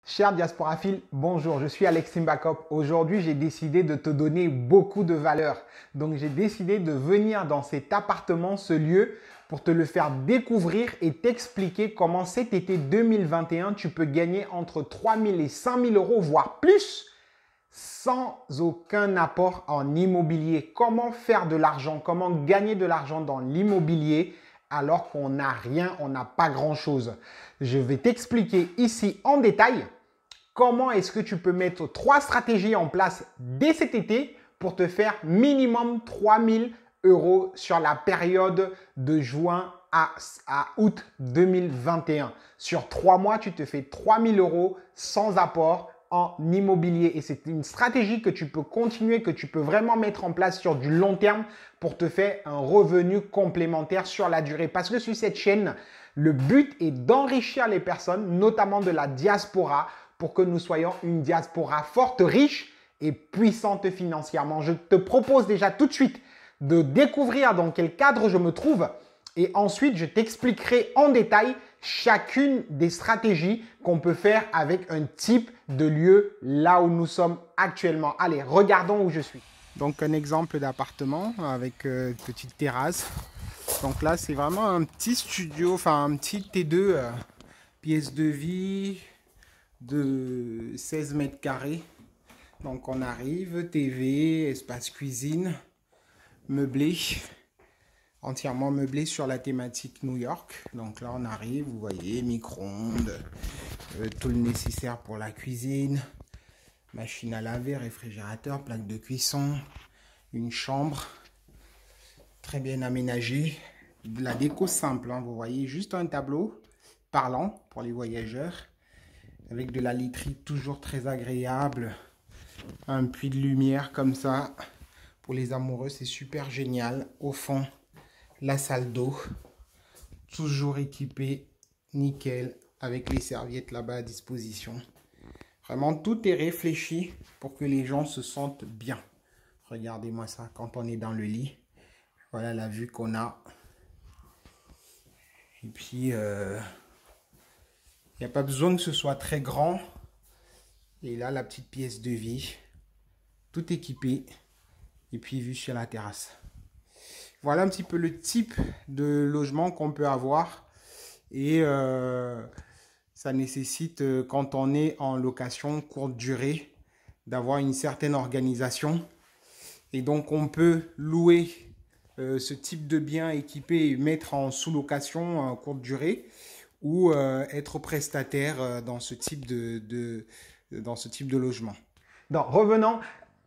Cher diasporaphile, bonjour, je suis Alexis Mbakop. Aujourd'hui, j'ai décidé de te donner beaucoup de valeur. Donc, j'ai décidé de venir dans cet appartement, ce lieu, pour te le faire découvrir et t'expliquer comment cet été 2021, tu peux gagner entre 3 000 et 5 000 euros, voire plus, sans aucun apport en immobilier. Comment faire de l'argent, comment gagner de l'argent dans l'immobilier alors qu'on n'a rien, on n'a pas grand-chose. Je vais t'expliquer ici en détail comment est-ce que tu peux mettre 3 stratégies en place dès cet été pour te faire minimum 3 000 euros sur la période de juin à août 2021. Sur 3 mois, tu te fais 3 000 euros sans apport en immobilier. Et c'est une stratégie que tu peux continuer, que tu peux vraiment mettre en place sur du long terme pour te faire un revenu complémentaire sur la durée. Parce que sur cette chaîne, le but est d'enrichir les personnes, notamment de la diaspora, pour que nous soyons une diaspora forte, riche et puissante financièrement. Je te propose déjà tout de suite de découvrir dans quel cadre je me trouve et ensuite je t'expliquerai en détail chacune des stratégies qu'on peut faire avec un type de lieu là où nous sommes actuellement. Allez, regardons où je suis. Donc un exemple d'appartement avec une petite terrasse. Donc là, c'est vraiment un petit studio, enfin un petit T2, pièce de vie de 16 mètres carrés. Donc on arrive, TV, espace cuisine, meublé, entièrement meublé sur la thématique New York. Donc là on arrive, vous voyez, micro-ondes, tout le nécessaire pour la cuisine, machine à laver, réfrigérateur, plaque de cuisson, une chambre très bien aménagée, de la déco simple, hein, vous voyez, juste un tableau parlant pour les voyageurs, avec de la literie toujours très agréable, un puits de lumière comme ça, pour les amoureux, c'est super génial. Au fond, la salle d'eau, toujours équipée, nickel, avec les serviettes là-bas à disposition. Vraiment, tout est réfléchi pour que les gens se sentent bien. Regardez-moi ça, quand on est dans le lit, voilà la vue qu'on a. Et puis, il n'y a pas besoin que ce soit très grand. Et là, la petite pièce de vie, tout équipé. Et puis, vue sur la terrasse. Voilà un petit peu le type de logement qu'on peut avoir. Et ça nécessite, quand on est en location courte durée, d'avoir une certaine organisation. Et donc, on peut louer ce type de bien équipé et mettre en sous-location courte durée, ou être prestataire dans ce type de logement. Donc, revenons.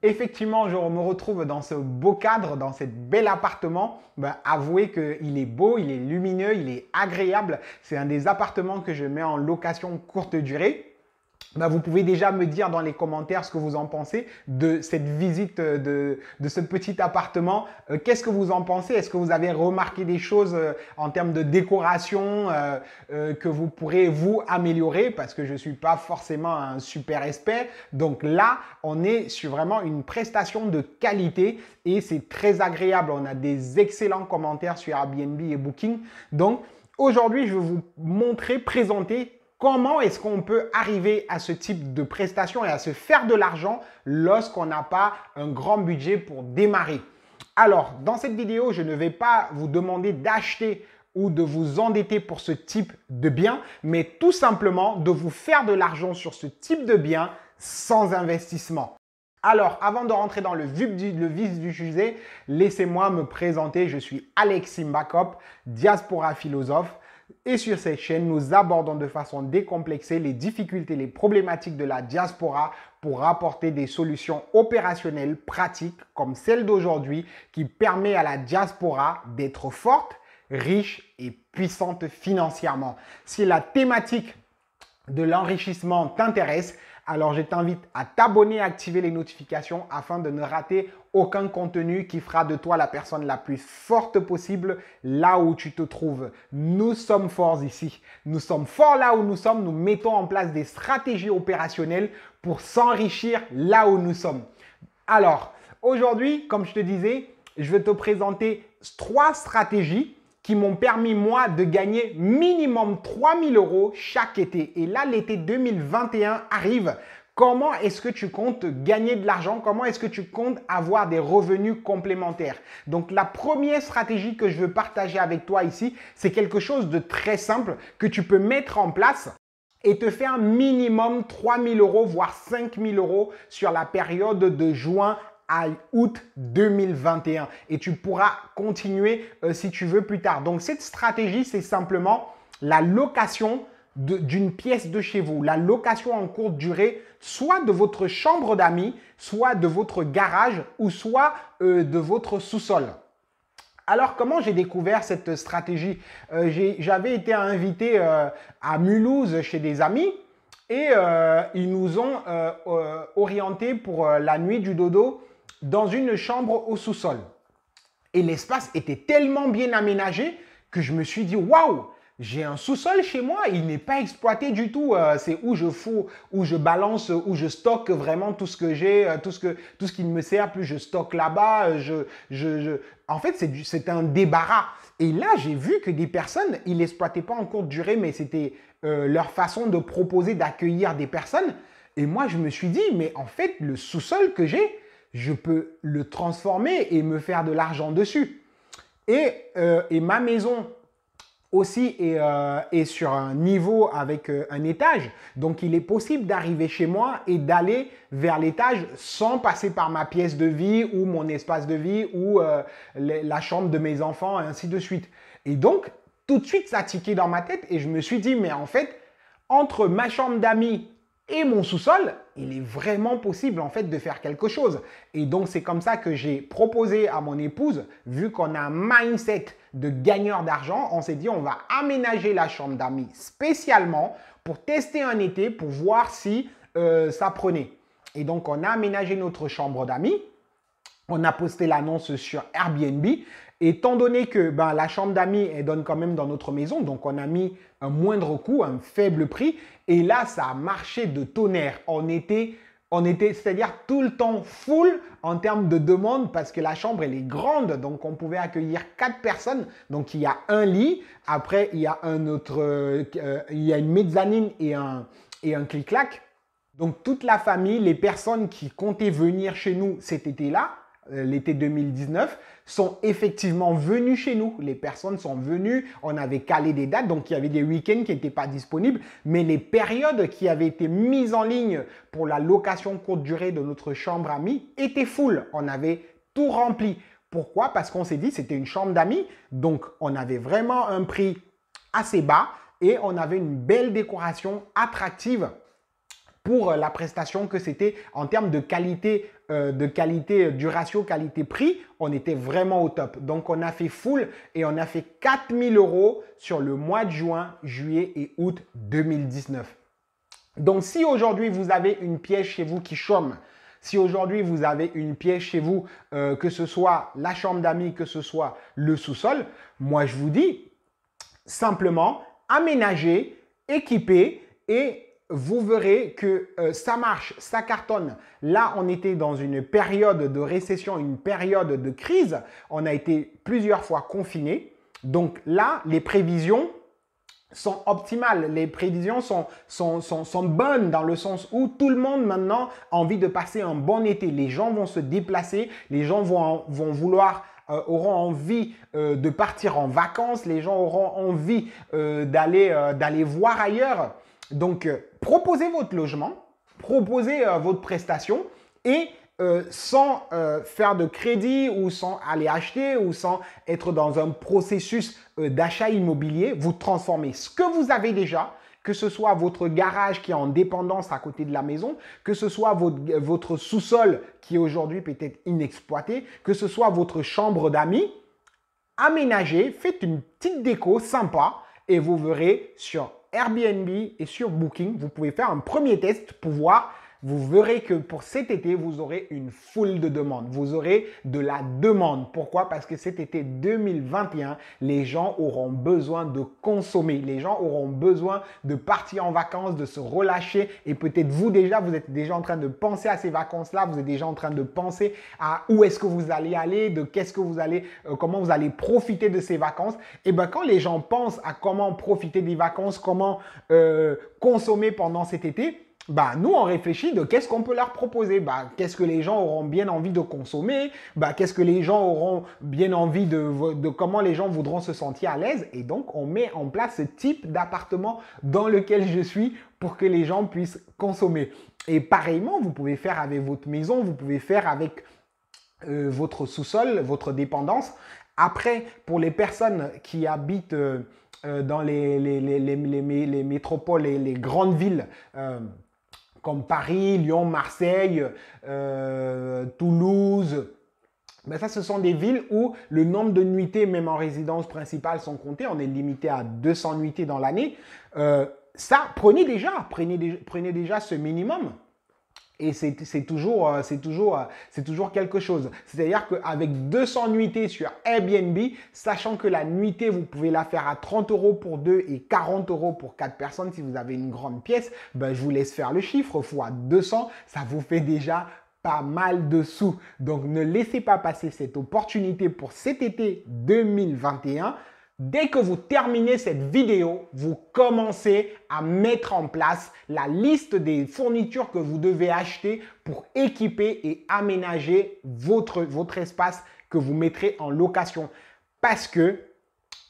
Effectivement, je me retrouve dans ce beau cadre, dans ce bel appartement. Avouez qu'il est beau, il est lumineux, il est agréable. C'est un des appartements que je mets en location courte durée. Vous pouvez déjà me dire dans les commentaires ce que vous en pensez de cette visite de ce petit appartement. Qu'est-ce que vous en pensez? Est-ce que vous avez remarqué des choses en termes de décoration que vous pourrez vous améliorer? Parce que je ne suis pas forcément un super expert. Donc là, on est sur vraiment une prestation de qualité et c'est très agréable. On a des excellents commentaires sur Airbnb et Booking. Donc aujourd'hui, je vais vous montrer, présenter comment est-ce qu'on peut arriver à ce type de prestation et à se faire de l'argent lorsqu'on n'a pas un grand budget pour démarrer? Alors, dans cette vidéo, je ne vais pas vous demander d'acheter ou de vous endetter pour ce type de bien, mais tout simplement de vous faire de l'argent sur ce type de bien sans investissement. Alors, avant de rentrer dans le vif du sujet, laissez-moi me présenter. Je suis Alexis Mbakop, diaspora philosophe. Et sur cette chaîne, nous abordons de façon décomplexée les difficultés, les problématiques de la diaspora pour apporter des solutions opérationnelles, pratiques, comme celle d'aujourd'hui, qui permet à la diaspora d'être forte, riche et puissante financièrement. Si la thématique de l'enrichissement t'intéresse, alors je t'invite à t'abonner et activer les notifications afin de ne rater aucun contenu qui fera de toi la personne la plus forte possible là où tu te trouves. Nous sommes forts ici. Nous sommes forts là où nous sommes. Nous mettons en place des stratégies opérationnelles pour s'enrichir là où nous sommes. Alors, aujourd'hui, comme je te disais, je vais te présenter 3 stratégies qui m'ont permis, moi, de gagner minimum 3 000 € chaque été. Et là, l'été 2021 arrive. Comment est-ce que tu comptes gagner de l'argent? Comment est-ce que tu comptes avoir des revenus complémentaires? Donc, la première stratégie que je veux partager avec toi ici, c'est quelque chose de très simple que tu peux mettre en place et te faire minimum 3 000 €, voire 5 000 € sur la période de juin à août 2021. Et tu pourras continuer si tu veux plus tard. Donc, cette stratégie, c'est simplement la location d'une pièce de chez vous, la location en courte durée, soit de votre chambre d'amis, soit de votre garage ou soit de votre sous-sol. Alors, comment j'ai découvert cette stratégie? J'avais été invité à Mulhouse chez des amis et ils nous ont orientés pour la nuit du dodo dans une chambre au sous-sol. Et l'espace était tellement bien aménagé que je me suis dit, waouh! J'ai un sous-sol chez moi, il n'est pas exploité du tout. C'est où je fous, où je balance, où je stocke vraiment tout ce que j'ai, tout ce qui me sert, plus je stocke là-bas. En fait, c'est un débarras. Et là, j'ai vu que des personnes, ils l'exploitaient pas en courte durée, mais c'était leur façon de proposer d'accueillir des personnes. Et moi, je me suis dit, mais en fait, le sous-sol que j'ai, je peux le transformer et me faire de l'argent dessus. Et ma maison aussi est sur un niveau avec un étage. Donc, il est possible d'arriver chez moi et d'aller vers l'étage sans passer par ma pièce de vie ou mon espace de vie ou la chambre de mes enfants et ainsi de suite. Et donc, tout de suite, ça a tiqué dans ma tête et je me suis dit, mais en fait, entre ma chambre d'amis et mon sous-sol, il est vraiment possible en fait de faire quelque chose. Et donc, c'est comme ça que j'ai proposé à mon épouse, vu qu'on a un mindset de gagneur d'argent, on s'est dit on va aménager la chambre d'amis spécialement pour tester un été, pour voir si ça prenait. Et donc, on a aménagé notre chambre d'amis. On a posté l'annonce sur Airbnb. Étant donné que la chambre d'amis, elle donne quand même dans notre maison, donc on a mis un moindre coût, un faible prix. Et là, ça a marché de tonnerre. On était c'est-à-dire tout le temps full en termes de demande parce que la chambre, elle est grande. Donc, on pouvait accueillir 4 personnes. Donc, il y a un lit. Après, il y a il y a une mezzanine et un clic-clac. Donc, toute la famille, les personnes qui comptaient venir chez nous cet été-là, l'été 2019, sont effectivement venus chez nous. Les personnes sont venues, on avait calé des dates, donc il y avait des week-ends qui n'étaient pas disponibles, mais les périodes qui avaient été mises en ligne pour la location courte durée de notre chambre amie étaient full. On avait tout rempli. Pourquoi? Parce qu'on s'est dit c'était une chambre d'amis, donc on avait vraiment un prix assez bas et on avait une belle décoration attractive pour la prestation que c'était en termes de qualité, du ratio qualité-prix, on était vraiment au top. Donc, on a fait full et on a fait 4 000 € sur le mois de juin, juillet et août 2019. Donc, si aujourd'hui, vous avez une pièce chez vous qui chôme, si aujourd'hui, vous avez une pièce chez vous, que ce soit la chambre d'amis, que ce soit le sous-sol, moi, je vous dis simplement aménager, équiper et vous verrez que ça marche, ça cartonne. Là, on était dans une période de récession, une période de crise. On a été plusieurs fois confinés. Donc là, les prévisions sont optimales. Les prévisions sont bonnes dans le sens où tout le monde maintenant a envie de passer un bon été. Les gens vont se déplacer, les gens auront envie de partir en vacances, les gens auront envie d'aller voir ailleurs. Donc, proposez votre logement, proposez votre prestation et sans faire de crédit ou sans aller acheter ou sans être dans un processus d'achat immobilier, vous transformez ce que vous avez déjà, que ce soit votre garage qui est en dépendance à côté de la maison, que ce soit votre sous-sol qui est aujourd'hui peut-être inexploité, que ce soit votre chambre d'amis, aménagez, faites une petite déco sympa et vous verrez sur Airbnb et sur Booking, vous pouvez faire un premier test pour voir vous verrez que pour cet été, vous aurez une foule de demandes. Vous aurez de la demande. Pourquoi? Parce que cet été 2021, les gens auront besoin de consommer. Les gens auront besoin de partir en vacances, de se relâcher. Et peut-être vous êtes déjà en train de penser à ces vacances-là. Vous êtes déjà en train de penser à où est-ce que vous allez aller, comment vous allez profiter de ces vacances. Et bien, quand les gens pensent à comment profiter des vacances, comment consommer pendant cet été, bah, nous, on réfléchit de qu'est-ce qu'on peut leur proposer. Bah, qu'est-ce que les gens auront bien envie de consommer. Bah, qu'est-ce que les gens auront bien envie de comment les gens voudront se sentir à l'aise. Et donc, on met en place ce type d'appartement dans lequel je suis pour que les gens puissent consommer. Et pareillement, vous pouvez faire avec votre maison, vous pouvez faire avec votre sous-sol, votre dépendance. Après, pour les personnes qui habitent dans les métropoles et les grandes villes, comme Paris, Lyon, Marseille, Toulouse. Ben ça, ce sont des villes où le nombre de nuitées, même en résidence principale, sont comptés. On est limité à 200 nuitées dans l'année. Prenez déjà ce minimum. Et c'est toujours quelque chose. C'est-à-dire qu'avec 200 nuitées sur Airbnb, sachant que la nuitée, vous pouvez la faire à 30 € pour 2 et 40 € pour 4 personnes si vous avez une grande pièce, ben, je vous laisse faire le chiffre fois 200, ça vous fait déjà pas mal de sous. Donc, ne laissez pas passer cette opportunité pour cet été 2021. Dès que vous terminez cette vidéo, vous commencez à mettre en place la liste des fournitures que vous devez acheter pour équiper et aménager votre espace que vous mettrez en location. Parce que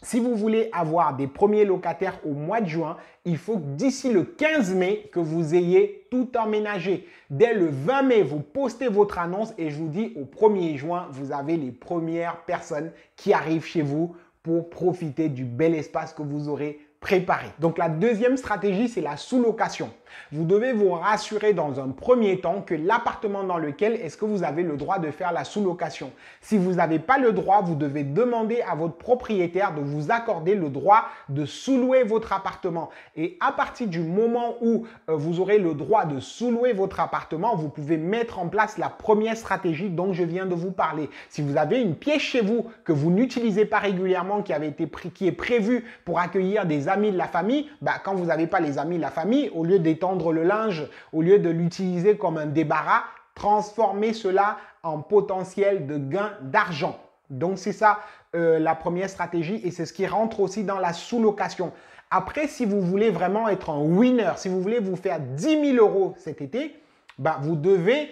si vous voulez avoir des premiers locataires au mois de juin, il faut que d'ici le 15 mai que vous ayez tout emménagé. Dès le 20 mai, vous postez votre annonce et je vous dis au 1er juin, vous avez les premières personnes qui arrivent chez vous pour profiter du bel espace que vous aurez préparé. Donc la deuxième stratégie, c'est la sous-location. Vous devez vous rassurer dans un premier temps que l'appartement dans lequel est-ce que vous avez le droit de faire la sous-location. Si vous n'avez pas le droit, vous devez demander à votre propriétaire de vous accorder le droit de sous-louer votre appartement. Et à partir du moment où vous aurez le droit de sous-louer votre appartement, vous pouvez mettre en place la première stratégie dont je viens de vous parler. Si vous avez une pièce chez vous que vous n'utilisez pas régulièrement, qui est prévue pour accueillir des amis de la famille, bah, quand vous n'avez pas les amis de la famille, au lieu d'étendre le linge, au lieu de l'utiliser comme un débarras, transformez cela en potentiel de gain d'argent. Donc, c'est ça la première stratégie et c'est ce qui rentre aussi dans la sous-location. Après, si vous voulez vraiment être un winner, si vous voulez vous faire 10 000 € cet été, bah, vous devez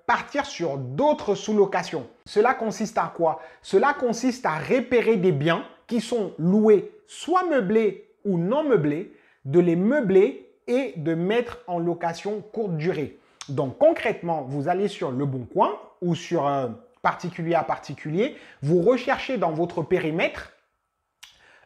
partir sur d'autres sous-locations. Cela consiste à quoi? Cela consiste à repérer des biens qui sont loués, soit meublés ou non meublés, de les meubler et de mettre en location courte durée. Donc concrètement, vous allez sur Le Bon Coin ou sur particulier à particulier, vous recherchez dans votre périmètre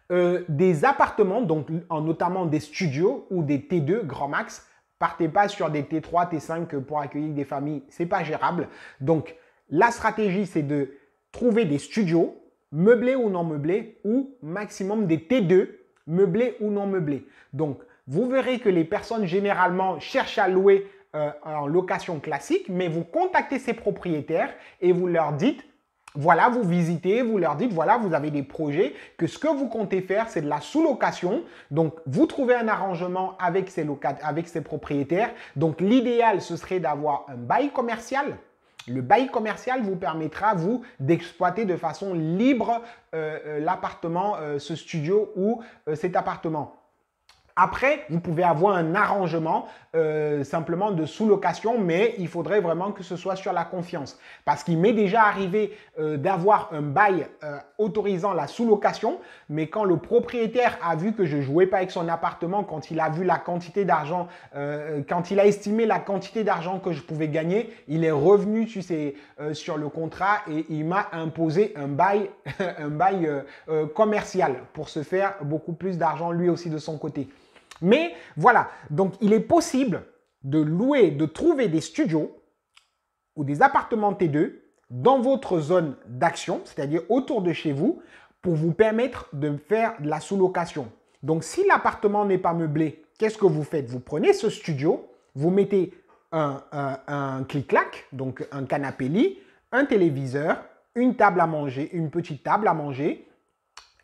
des appartements, donc notamment des studios ou des T2 grand max. Partez pas sur des T3, T5 pour accueillir des familles, c'est pas gérable. Donc la stratégie, c'est de trouver des studios meublés ou non meublés ou maximum des T2 meublés ou non meublés. Donc vous verrez que les personnes généralement cherchent à louer en location classique, mais vous contactez ces propriétaires et vous leur dites, voilà, vous visitez, vous leur dites, voilà, vous avez des projets, que ce que vous comptez faire, c'est de la sous-location. Donc, vous trouvez un arrangement avec ces propriétaires. Donc, l'idéal, ce serait d'avoir un bail commercial. Le bail commercial vous permettra, vous, d'exploiter de façon libre l'appartement, ce studio ou cet appartement. Après, vous pouvez avoir un arrangement simplement de sous-location, mais il faudrait vraiment que ce soit sur la confiance. Parce qu'il m'est déjà arrivé d'avoir un bail autorisant la sous-location, mais quand le propriétaire a vu que je ne jouais pas avec son appartement, quand il a vu la quantité d'argent, quand il a estimé la quantité d'argent que je pouvais gagner, il est revenu sur le contrat et il m'a imposé un bail, commercial pour se faire beaucoup plus d'argent lui aussi de son côté. Mais voilà, donc il est possible de louer, de trouver des studios ou des appartements T2 dans votre zone d'action, c'est-à-dire autour de chez vous, pour vous permettre de faire de la sous-location. Donc si l'appartement n'est pas meublé, qu'est-ce que vous faites? Vous prenez ce studio, vous mettez un clic-clac, donc un canapé lit, un téléviseur, une table à manger, une petite table à manger,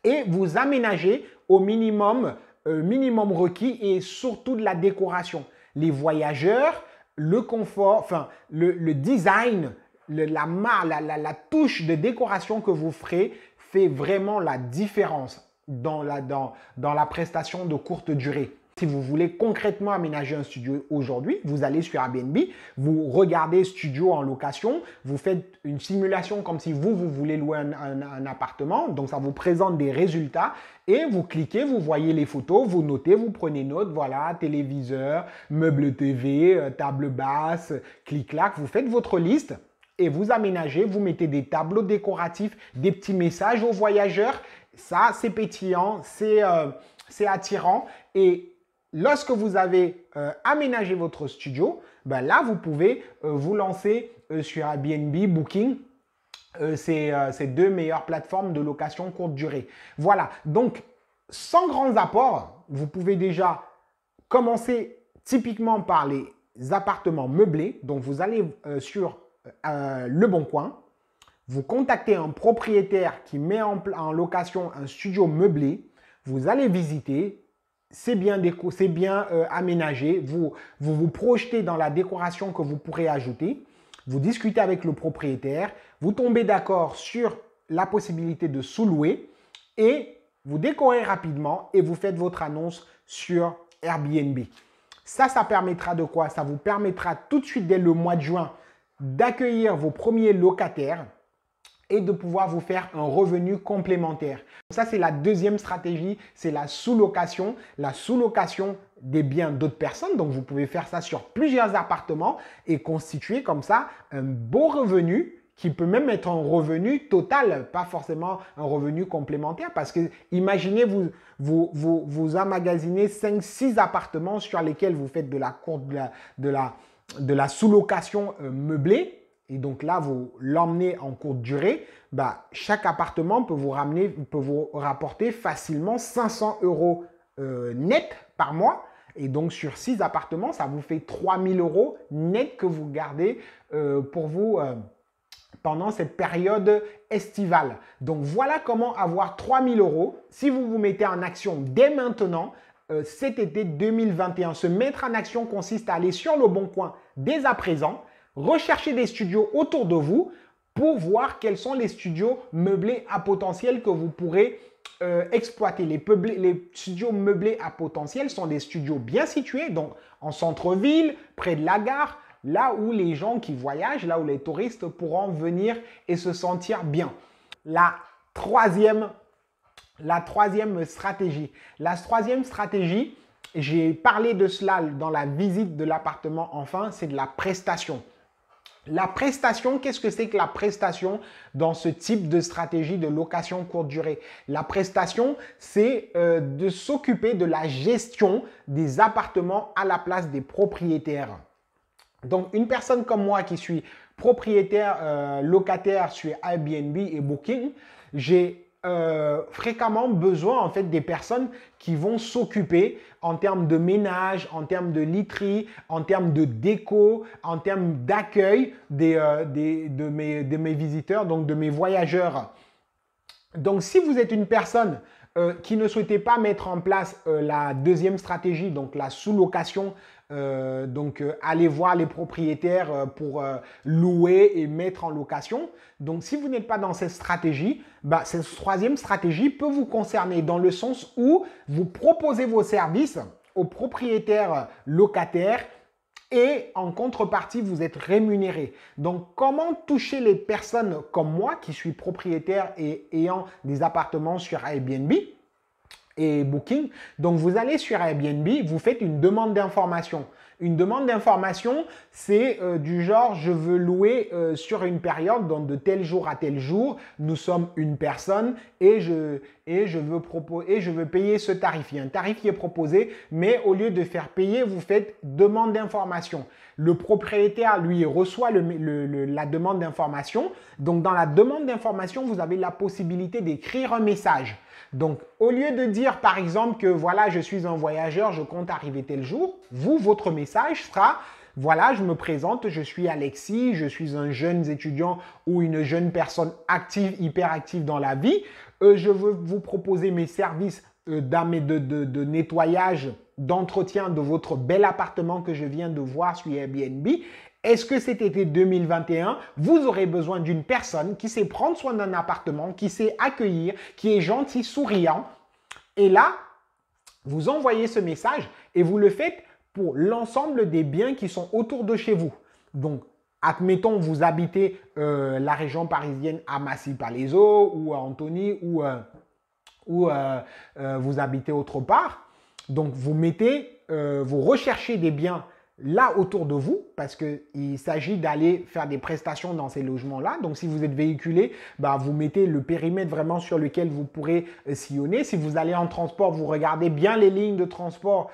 et vous aménagez au minimum requis et surtout de la décoration. Les voyageurs, le confort, enfin le design, la touche de décoration que vous ferez fait vraiment la différence dans la prestation de courte durée. Si vous voulez concrètement aménager un studio aujourd'hui, vous allez sur Airbnb, vous regardez studio en location, vous faites une simulation comme si vous voulez louer un appartement, donc ça vous présente des résultats et vous cliquez, vous voyez les photos, vous notez, vous prenez note, voilà, téléviseur, meuble TV, table basse, clic-clac, vous faites votre liste et vous aménagez, vous mettez des tableaux décoratifs, des petits messages aux voyageurs, ça c'est pétillant, c'est attirant et lorsque vous avez aménagé votre studio, ben là, vous pouvez vous lancer sur Airbnb, Booking, ces deux meilleures plateformes de location courte durée. Voilà, donc sans grands apports, vous pouvez déjà commencer typiquement par les appartements meublés. Donc, vous allez sur Le Bon Coin, vous contactez un propriétaire qui met en location un studio meublé, vous allez visiter. C'est bien aménagé, vous projetez dans la décoration que vous pourrez ajouter, vous discutez avec le propriétaire, vous tombez d'accord sur la possibilité de sous-louer et vous décorez rapidement et vous faites votre annonce sur Airbnb. Ça permettra de quoi? Ça vous permettra tout de suite dès le mois de juin d'accueillir vos premiers locataires et de pouvoir vous faire un revenu complémentaire. Ça, c'est la deuxième stratégie, c'est la sous-location des biens d'autres personnes. Donc, vous pouvez faire ça sur plusieurs appartements et constituer comme ça un beau revenu qui peut même être un revenu total, pas forcément un revenu complémentaire parce que imaginez, vous emmagasinez 5-6 appartements sur lesquels vous faites de la sous-location meublée. Et donc là, vous l'emmenez en courte durée, bah, chaque appartement peut vous rapporter facilement 500 € net par mois. Et donc sur 6 appartements, ça vous fait 3000 € net que vous gardez pour vous pendant cette période estivale. Donc voilà comment avoir 3000 € si vous vous mettez en action dès maintenant. Cet été 2021, se mettre en action consiste à aller sur Le Bon Coin dès à présent, recherchez des studios autour de vous pour voir quels sont les studios meublés à potentiel que vous pourrez exploiter. Les studios meublés à potentiel sont des studios bien situés, donc en centre-ville, près de la gare, là où les gens qui voyagent, là où les touristes pourront venir et se sentir bien. La troisième stratégie. La troisième stratégie, j'ai parlé de cela dans la visite de l'appartement enfin, c'est de la prestation. La prestation, qu'est-ce que c'est que la prestation dans ce type de stratégie de location courte durée? La prestation, c'est de s'occuper de la gestion des appartements à la place des propriétaires. Donc, une personne comme moi qui suis propriétaire, locataire sur Airbnb et Booking, j'ai fréquemment besoin en fait des personnes qui vont s'occuper en termes de ménage, en termes de literie, en termes de déco, en termes d'accueil de mes visiteurs, donc de mes voyageurs. Donc si vous êtes une personne qui ne souhaitait pas mettre en place la deuxième stratégie, donc la sous-location, aller voir les propriétaires pour louer et mettre en location. Donc, si vous n'êtes pas dans cette stratégie, bah, cette troisième stratégie peut vous concerner dans le sens où vous proposez vos services aux propriétaires locataires et en contrepartie, vous êtes rémunéré. Donc, comment toucher les personnes comme moi qui suis propriétaire et ayant des appartements sur Airbnb et Booking? Donc, vous allez sur Airbnb, vous faites une demande d'information. Une demande d'information, c'est du genre, je veux louer sur une période, donc de tel jour à tel jour, nous sommes une personne et je veux payer ce tarif. Il y a un tarif qui est proposé, mais au lieu de faire payer, vous faites demande d'information. Le propriétaire, lui, reçoit la demande d'information. Donc, dans la demande d'information, vous avez la possibilité d'écrire un message. Donc, au lieu de dire, par exemple, que voilà, je suis un voyageur, je compte arriver tel jour, votre message sera, voilà, je me présente, je suis Alexis, je suis un jeune étudiant ou une jeune personne active, hyper active dans la vie. Je veux vous proposer mes services de nettoyage, d'entretien de votre bel appartement que je viens de voir sur Airbnb. Est-ce que cet été 2021, vous aurez besoin d'une personne qui sait prendre soin d'un appartement, qui sait accueillir, qui est gentil, souriant? Et là, vous envoyez ce message et vous le faites pour l'ensemble des biens qui sont autour de chez vous. Donc, admettons, vous habitez la région parisienne à Massy-Palaiseau ou à Antony ou vous habitez autre part. Donc, vous recherchez des biens là autour de vous parce qu'il s'agit d'aller faire des prestations dans ces logements-là. Donc, si vous êtes véhiculé, vous mettez le périmètre vraiment sur lequel vous pourrez sillonner. Si vous allez en transport, vous regardez bien les lignes de transport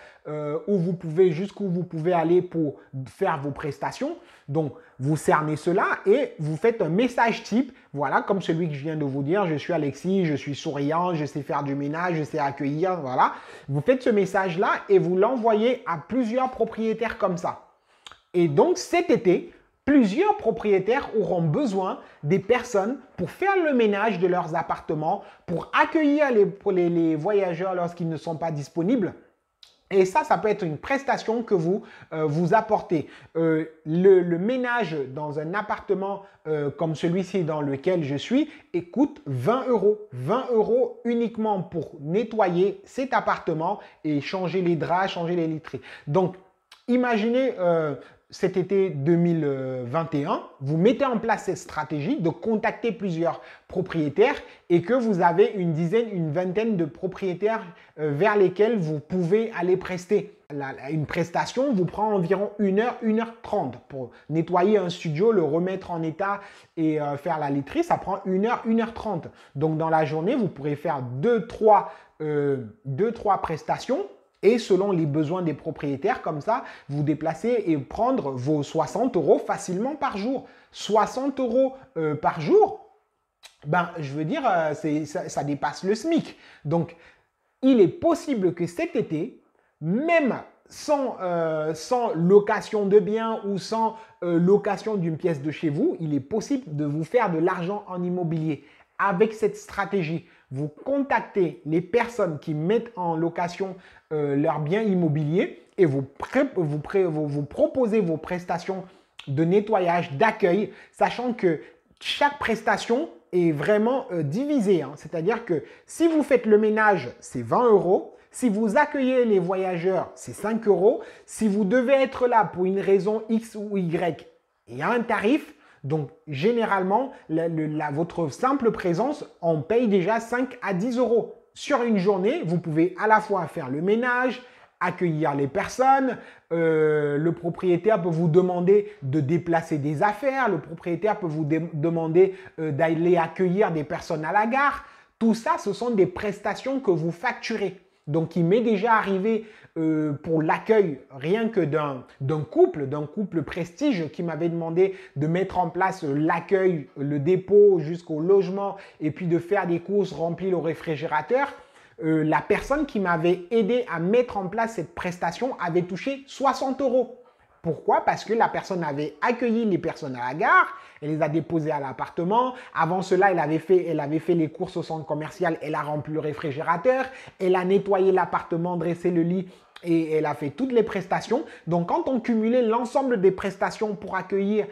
jusqu'où vous pouvez aller pour faire vos prestations. Donc, vous cernez cela et vous faites un message type, voilà, comme celui que je viens de vous dire. Je suis Alexis, je suis souriant, je sais faire du ménage, je sais accueillir, voilà. Vous faites ce message-là et vous l'envoyez à plusieurs propriétaires comme ça. Et donc, cet été, plusieurs propriétaires auront besoin des personnes pour faire le ménage de leurs appartements, pour accueillir les voyageurs lorsqu'ils ne sont pas disponibles. Et ça peut être une prestation que vous apportez. Le ménage dans un appartement comme celui-ci dans lequel je suis coûte 20 €. 20 € uniquement pour nettoyer cet appartement et changer les draps, changer les literies. Donc, imaginez cet été 2021, vous mettez en place cette stratégie de contacter plusieurs propriétaires et que vous avez une dizaine, une vingtaine de propriétaires vers lesquels vous pouvez aller prester. Une prestation vous prend environ 1 heure, 1 heure 30 pour nettoyer un studio, le remettre en état et faire la literie. Ça prend 1 heure, 1 heure 30. Donc, dans la journée, vous pourrez faire 2-3 prestations. Et selon les besoins des propriétaires, comme ça, vous déplacez et prendre vos 60 € facilement par jour. 60 € par jour, je veux dire, ça dépasse le SMIC. Donc, il est possible que cet été, même sans location de biens ou sans location d'une pièce de chez vous, il est possible de vous faire de l'argent en immobilier. Avec cette stratégie, vous contactez les personnes qui mettent en location leurs biens immobiliers et vous proposez vos prestations de nettoyage, d'accueil, sachant que chaque prestation est vraiment divisée. C'est-à-dire que si vous faites le ménage, c'est 20 €. Si vous accueillez les voyageurs, c'est 5 €. Si vous devez être là pour une raison X ou Y, il y a un tarif. Donc, généralement, votre simple présence, on paye déjà 5 à 10 €. Sur une journée, vous pouvez à la fois faire le ménage, accueillir les personnes, le propriétaire peut vous demander de déplacer des affaires, le propriétaire peut vous demander d'aller accueillir des personnes à la gare. Tout ça, ce sont des prestations que vous facturez. Donc, il m'est déjà arrivé pour l'accueil rien que d'un couple Prestige qui m'avait demandé de mettre en place l'accueil, le dépôt jusqu'au logement et puis de faire des courses, remplir le réfrigérateur. La personne qui m'avait aidé à mettre en place cette prestation avait touché 60 €. Pourquoi? Parce que la personne avait accueilli les personnes à la gare, elle les a déposées à l'appartement. Avant cela, elle avait fait les courses au centre commercial, elle a rempli le réfrigérateur, elle a nettoyé l'appartement, dressé le lit et elle a fait toutes les prestations. Donc, quand on cumulait l'ensemble des prestations pour accueillir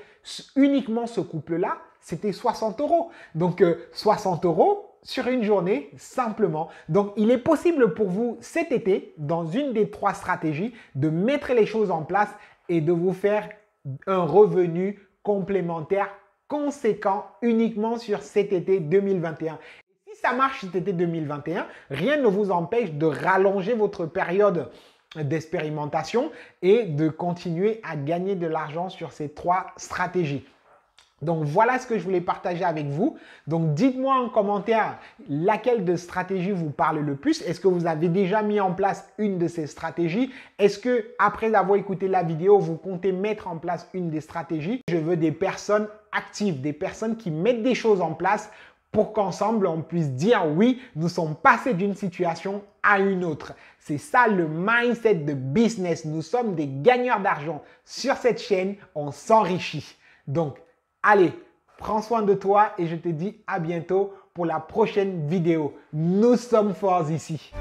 uniquement ce couple-là, c'était 60 €. Donc, 60 € sur une journée, simplement. Donc, il est possible pour vous cet été, dans une des 3 stratégies, de mettre les choses en place et de vous faire un revenu complémentaire conséquent uniquement sur cet été 2021. Si ça marche cet été 2021, rien ne vous empêche de rallonger votre période d'expérimentation et de continuer à gagner de l'argent sur ces 3 stratégies. Donc, voilà ce que je voulais partager avec vous. Donc, dites-moi en commentaire laquelle de stratégie vous parle le plus. Est-ce que vous avez déjà mis en place une de ces stratégies? Est-ce que après avoir écouté la vidéo, vous comptez mettre en place une des stratégies? Je veux des personnes actives, des personnes qui mettent des choses en place pour qu'ensemble on puisse dire oui, nous sommes passés d'une situation à une autre. C'est ça le mindset de business. Nous sommes des gagneurs d'argent. Sur cette chaîne, on s'enrichit. Donc, allez, prends soin de toi et je te dis à bientôt pour la prochaine vidéo. Nous sommes forts ici.